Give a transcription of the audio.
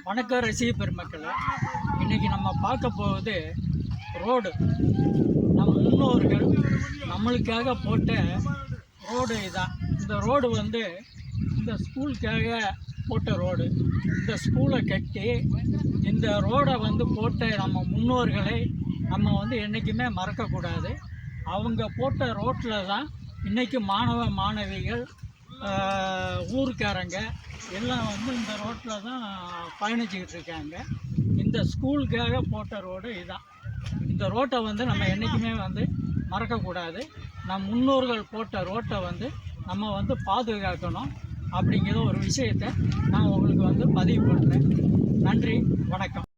வணக்கம் ரசிக பெருமக்களை. இன்றைக்கி நம்ம பார்க்க போவது ரோடு. நம்ம முன்னோர்கள் நம்மளுக்காக போட்ட ரோடு இதான். இந்த ரோடு இந்த ஸ்கூலுக்காக போட்ட ரோடு. இந்த ஸ்கூலை கட்டி இந்த ரோடை போட்ட நம்ம முன்னோர்களை நம்ம என்றைக்குமே மறக்கக்கூடாது. அவங்க போட்ட ரோட்டில் தான் இன்றைக்கி மாணவ மாணவிகள் ஊருக்காரங்க எல்லாம் இந்த ரோட்டில் தான் பயணிச்சுக்கிட்டு இருக்காங்க. இந்த ஸ்கூலுக்காக போட்ட ரோடு இதுதான். இந்த ரோட்டை நம்ம என்றைக்குமே மறக்கக்கூடாது. நம் முன்னோர்கள் போட்ட ரோட்டை நம்ம பாதுகாக்கணும் அப்படிங்கிற ஒரு விஷயத்தை நான் உங்களுக்கு பதிவு பண்ணுறேன். நன்றி, வணக்கம்.